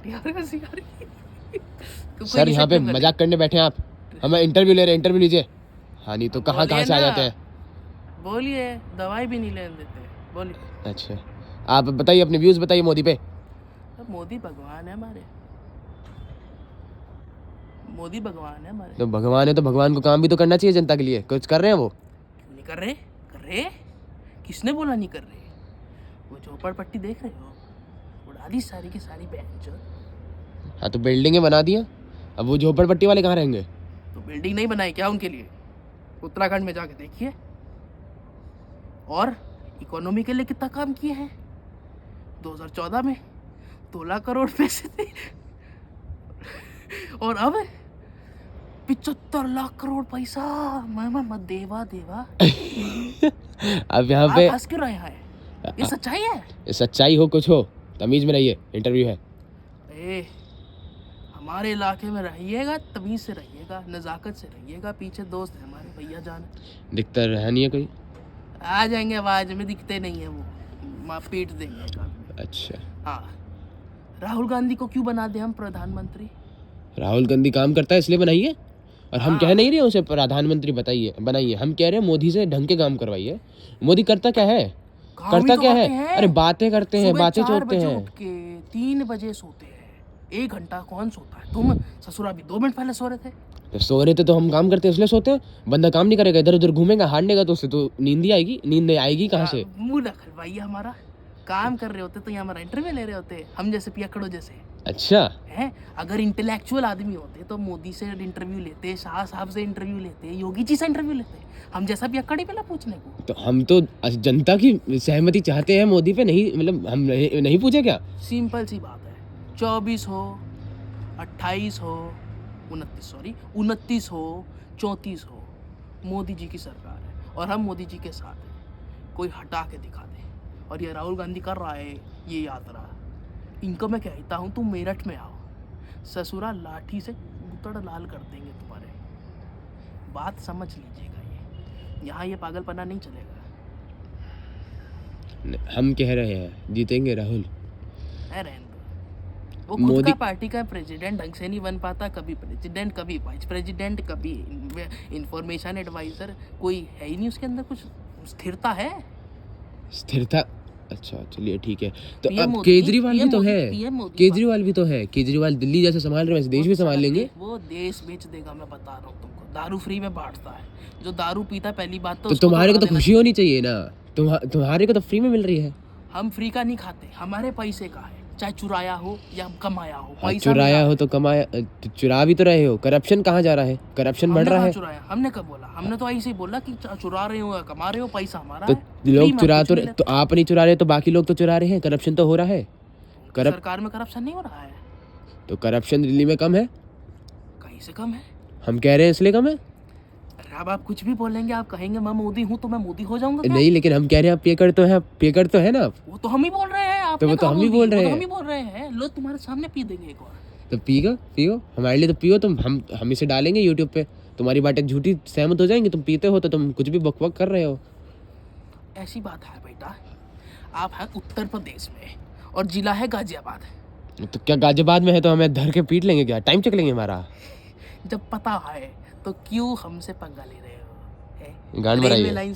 यार हंसी आ रही है। सर यहाँ पे मजाक करने बैठे हैं आप, हमें इंटरव्यू ले रहे हैं, इंटरव्यू लीजिए। हाँ नहीं तो कहाँ से आ जाते हैं। बोलिए, दवाई भी नहीं लेने देते, बोलिए। अच्छा आप बताइए, अपने व्यूज बताइए मोदी पे। मोदी भगवान है हमारे, मोदी भगवान है हमारे। तो भगवान है तो भगवान को काम भी तो करना चाहिए जनता के लिए, कुछ कर रहे हैं वो? क्यों नहीं कर रहे? कर रहे, किसने बोला नहीं कर रहे? वो झोपड़पट्टी देख रहे हो, उड़ा दी सारी की सारी बेंच। हाँ तो बिल्डिंगें बना दिया, अब वो झोपड़पट्टी वाले कहाँ रहेंगे? तो बिल्डिंग नहीं बनाई क्या उनके लिए? उत्तराखंड में जाके देखिए। और इकोनॉमी के लिए कितना काम किए हैं। 2014 में 2 लाख करोड़ पैसे थे और अब 75 लाख करोड़ पैसा। मत देवा देवा। अब यहाँ पे हंस क्यों रहे हैं? ये सच्चाई है। सच्चाई हो कुछ हो, तमीज में रहिए, इंटरव्यू है। हमारे इलाके में रहिएगा, तमीज से रहिएगा, नज़ाकत से रहिएगा। पीछे दोस्त है हमारे, भैया जान। दिखता है नहीं है कोई? आ जाएंगे, आवाज में दिखते नहीं है वो, माँ पीट देंगे। अच्छा हाँ, राहुल गांधी को क्यों बना दे हम प्रधानमंत्री? राहुल गांधी काम करता है इसलिए बनाइए। और हम कह नहीं रहे उसे प्रधानमंत्री बताइए बनाइए, हम कह रहे हैं मोदी से ढंग के काम करवाइए। मोदी करता क्या है? करता क्या है? अरे बातें करते हैं, बातें छोड़ते हैं। 3 बजे सोते हैं, 1 घंटा कौन सोता है? तुम ससुरा भी 2 मिनट पहले सो रहे थे। तो सो रहे थे तो हम काम करते हैं इसलिए सोते हैं। बंदा काम नहीं करेगा, इधर उधर घूमेगा, हारनेगा तो उससे तो नींद ही आएगी। नींद नहीं आएगी कहाँ से? मुंह ना खलवाइए हमारा। काम कर रहे होते तो यहाँ हमारा इंटरव्यू ले रहे होते, हम जैसे पियकड़ों जैसे। अच्छा है, अगर इंटेलेक्चुअल आदमी होते तो मोदी से इंटरव्यू लेते, शाह साहब से इंटरव्यू लेते, योगी जी से इंटरव्यू लेते। हम जैसा पियकड़ ही मिला पूछने को। तो हम तो जनता की सहमति चाहते हैं मोदी पे, नहीं मतलब हम नहीं पूछे क्या? सिंपल सी बात है, 24 हो, 28 हो, 29 हो, 34 हो, मोदी जी की सरकार है और हम मोदी जी के साथ हैं। कोई हटा के दिखा दे। और ये राहुल गांधी कर रहा है ये यात्रा, इनको मैं कहता हूँ तुम मेरठ में आओ, ससुरा लाठी से उतड़ लाल कर देंगे तुम्हारे। बात समझ लीजिएगा, ये यहाँ ये पागलपना नहीं चलेगा। हम कह रहे हैं जीतेंगे राहुल। वो खुद का पार्टी का प्रेसिडेंट ढंग से नहीं बन पाता, कभी प्रेसिडेंट, कभी वाइस प्रेसिडेंट, कभी इंफॉर्मेशन एडवाइजर। कोई है ही नहीं उसके अंदर, कुछ स्थिरता है। स्थिरता? अच्छा चलिए ठीक है। तो अब केजरीवाल भी तो है, केजरीवाल भी तो है। केजरीवाल दिल्ली जैसे संभाल रहे हैं वैसे देश भी संभाल लेंगे। वो देश बेच देगा, मैं बता रहा हूँ तुमको। दारू फ्री में बांटता है, जो दारू पीता पहली बात तो तुम्हारे को तो खुशी होनी चाहिए ना, तुम्हारे को तो फ्री में मिल रही है। हम फ्री का नहीं खाते, हमारे पैसे का है, चाहे चुराया हो या कमाया हो। पैसा चुराया हो तो कमाया, चुरा भी तो रहे हो। करप्शन कहाँ जा रहा है? करप्शन बढ़ रहा है। चुराया हमने कब बोला? हमने तो ऐसे ही बोला कि चुरा रहे हो या कमा रहे हो, पैसा हमारा तो है। लोग चुरा तो आप नहीं चुरा रहे तो बाकी लोग तो चुरा रहे हैं, करप्शन तो हो रहा है। सरकार में करप्शन नहीं हो रहा है तो करप्शन दिल्ली में कम है? कहीं से कम है। हम कह रहे हैं इसलिए कम है। अब आप कुछ भी बोलेंगे, आप कहेंगे मैं मोदी हूँ तो मैं मोदी हो जाऊंगा क्या? नहीं, लेकिन हम कह रहे हैं पेकर तो है, पेकर तो है ना। वो तो हम ही बोल रहे हैं। तो वो तो हम ही बोल रहे हैं। लो तुम्हारे सामने पी देंगे एक और। तो पियो हमारे लिए तो पियो तुम। हम इसे डालेंगे यूट्यूब पे, तुम्हारी बातें झूठी सहमत हो जाएंगी। तुम पीते हो तो तुम कुछ भी बकबक कर रहे हो। ऐसी बात है बेटा, आप हैं उत्तर प्रदेश में और जिला है गाजियाबाद। तो क्या गाजियाबाद में है तो हमें धर के पीट लेंगे क्या? टाइम चेक लेंगे हमारा? जब पता है तो क्यों हमसे पंगा ले रहे हो? गांड मराइए।